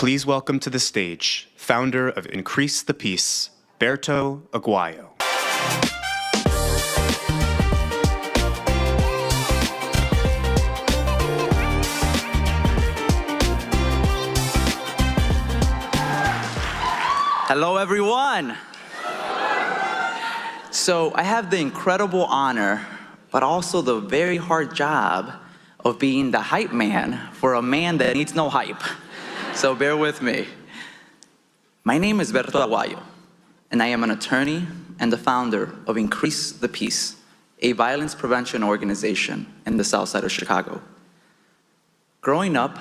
Please welcome to the stage, founder of Increase the Peace, Berto Aguayo. Hello, everyone. So I have the incredible honor, but also the very hard job of being the hype man for a man that needs no hype. So bear with me. My name is Berto Aguayo, and I am an attorney and the founder of Increase the Peace, a violence prevention organization in the South Side of Chicago. Growing up,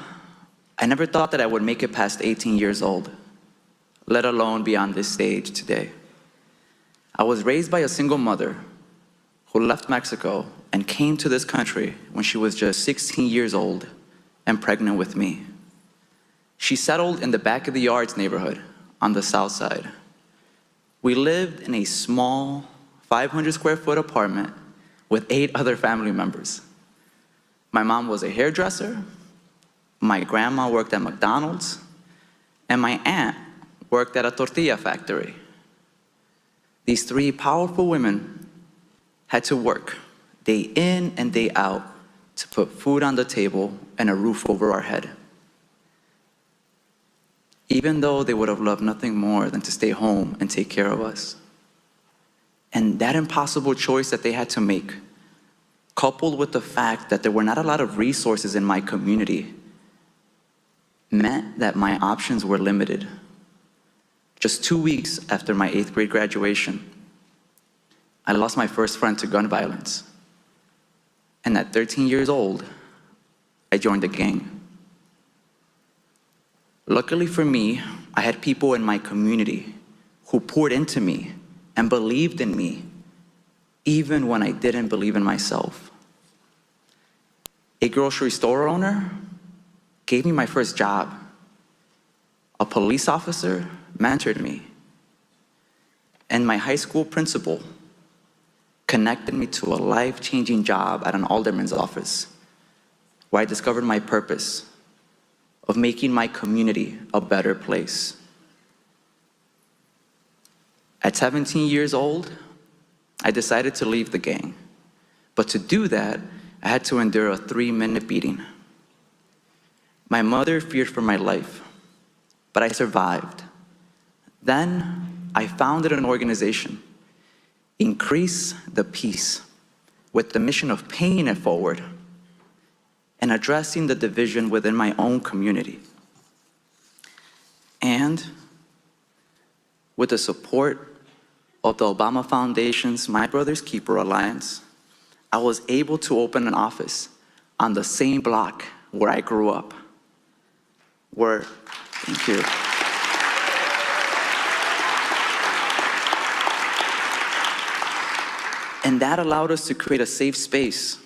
I never thought that I would make it past 18 years old, let alone be on this stage today. I was raised by a single mother who left Mexico and came to this country when she was just 16 years old and pregnant with me. She settled in the back of the yards neighborhood on the south side. We lived in a small 500 square foot apartment with 8 other family members. My mom was a hairdresser, my grandma worked at McDonald's, and my aunt worked at a tortilla factory. These 3 powerful women had to work day in and day out to put food on the table and a roof over our head. Even though they would have loved nothing more than to stay home and take care of us. And that impossible choice that they had to make, coupled with the fact that there were not a lot of resources in my community, meant that my options were limited. Just 2 weeks after my 8th grade graduation, I lost my first friend to gun violence. And at 13 years old, I joined a gang. Luckily for me, I had people in my community who poured into me and believed in me, even when I didn't believe in myself. A grocery store owner gave me my first job. A police officer mentored me. And my high school principal connected me to a life-changing job at an alderman's office, where I discovered my purpose of making my community a better place. At 17 years old, I decided to leave the gang. But to do that, I had to endure a 3-minute beating. My mother feared for my life, but I survived. Then I founded an organization, Increase the Peace, with the mission of paying it forward and addressing the division within my own community. And with the support of the Obama Foundation's My Brother's Keeper Alliance, I was able to open an office on the same block where I grew up. Thank you. And that allowed us to create a safe space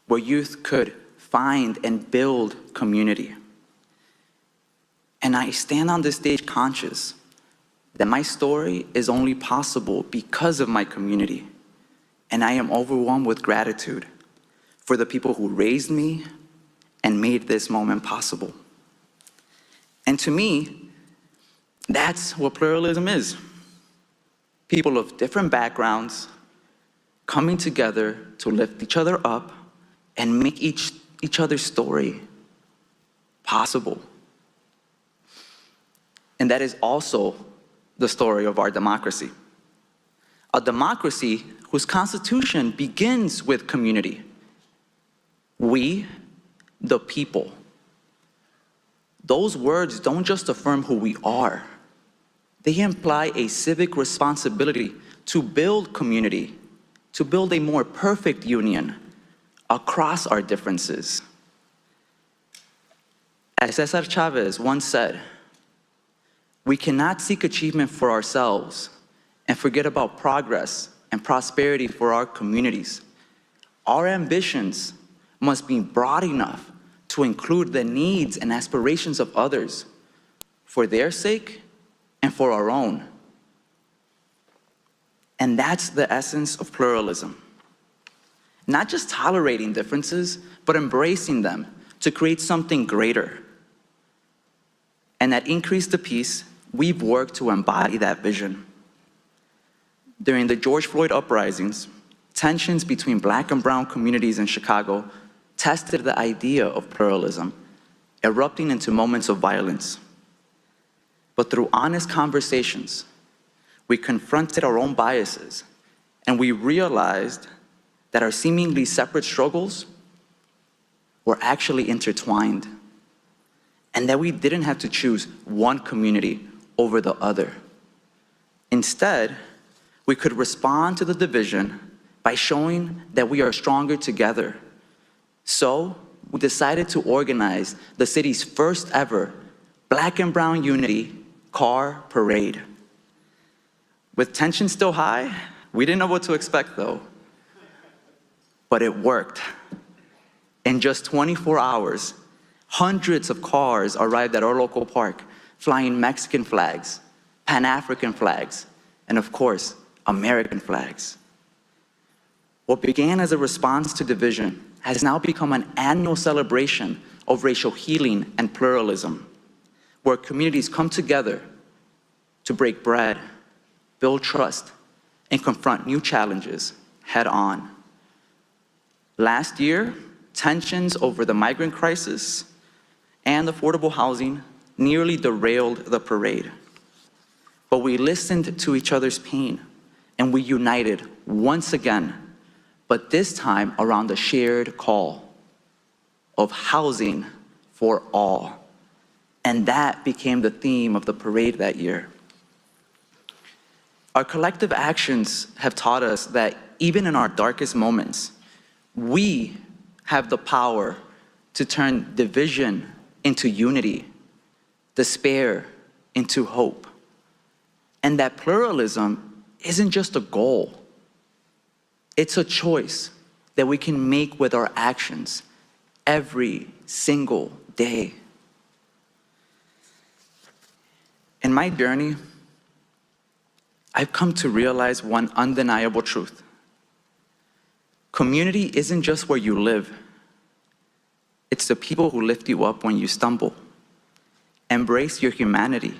where youth could find and build community. And I stand on this stage conscious that my story is only possible because of my community. And I am overwhelmed with gratitude for the people who raised me and made this moment possible. And to me, that's what pluralism is. People of different backgrounds coming together to lift each other up and make each other's story possible. And that is also the story of our democracy. A democracy whose constitution begins with community. We, the people. Those words don't just affirm who we are. They imply a civic responsibility to build community, to build a more perfect union across our differences. As Cesar Chavez once said, we cannot seek achievement for ourselves and forget about progress and prosperity for our communities. Our ambitions must be broad enough to include the needs and aspirations of others for their sake and for our own. And that's the essence of pluralism. Not just tolerating differences, but embracing them to create something greater. And at Increase the Peace, we've worked to embody that vision. During the George Floyd uprisings, tensions between Black and brown communities in Chicago tested the idea of pluralism, erupting into moments of violence. But through honest conversations, we confronted our own biases, and we realized that our seemingly separate struggles were actually intertwined, and that we didn't have to choose one community over the other. Instead, we could respond to the division by showing that we are stronger together. So, we decided to organize the city's first ever Black and Brown Unity car parade. With tension still high, we didn't know what to expect though. But it worked. In just 24 hours, hundreds of cars arrived at our local park, flying Mexican flags, Pan-African flags, and of course, American flags. What began as a response to division has now become an annual celebration of racial healing and pluralism, where communities come together to break bread, build trust, and confront new challenges head on. Last year, tensions over the migrant crisis and affordable housing nearly derailed the parade. But we listened to each other's pain, and we united once again, but this time around the shared call of housing for all. And that became the theme of the parade that year. Our collective actions have taught us that even in our darkest moments, we have the power to turn division into unity, despair into hope. And that pluralism isn't just a goal. It's a choice that we can make with our actions every single day. In my journey, I've come to realize one undeniable truth. Community isn't just where you live. It's the people who lift you up when you stumble, embrace your humanity,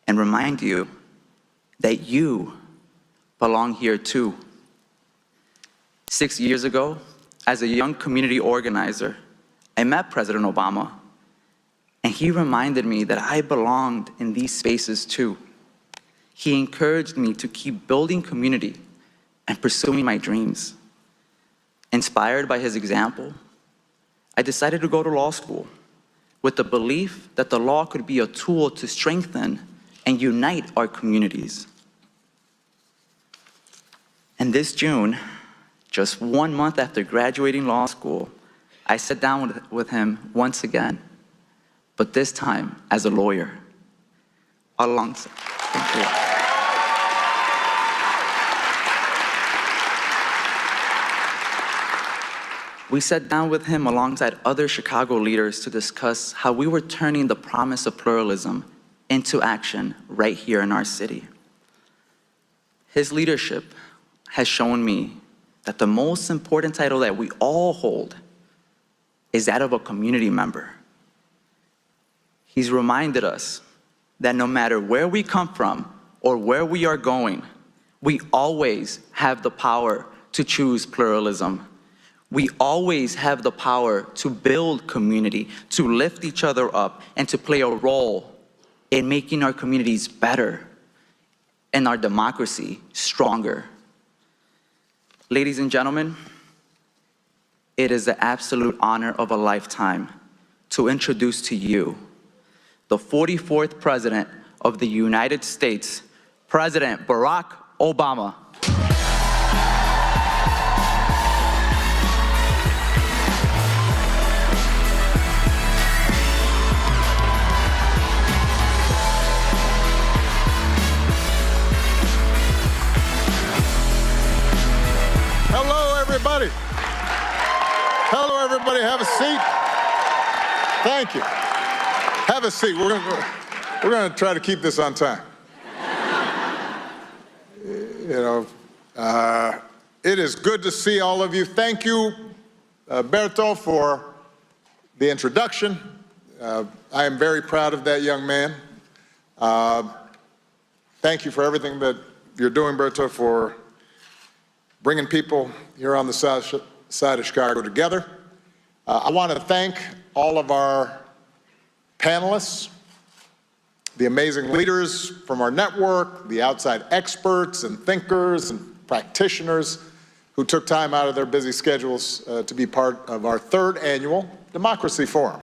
and remind you that you belong here too. 6 years ago, as a young community organizer, I met President Obama, and he reminded me that I belonged in these spaces too. He encouraged me to keep building community and pursuing my dreams. Inspired by his example, I decided to go to law school with the belief that the law could be a tool to strengthen and unite our communities. And this June, just 1 month after graduating law school, I sat down with him once again, but this time as a lawyer. Alongside, thank you. We sat down with him alongside other Chicago leaders to discuss how we were turning the promise of pluralism into action right here in our city. His leadership has shown me that the most important title that we all hold is that of a community member. He's reminded us that no matter where we come from or where we are going, we always have the power to choose pluralism. We always have the power to build community, to lift each other up, and to play a role in making our communities better and our democracy stronger. Ladies and gentlemen, it is the absolute honor of a lifetime to introduce to you the 44th President of the United States, President Barack Obama. Everybody. Hello, everybody. Have a seat. Thank you. Have a seat. We're going to try to keep this on time. It is good to see all of you. Thank you, Berto, for the introduction. I am very proud of that young man. Thank you for everything that you're doing, Berto, for bringing people here on the south side of Chicago together. I want to thank all of our panelists, the amazing leaders from our network, the outside experts and thinkers and practitioners who took time out of their busy schedules to be part of our third annual Democracy Forum.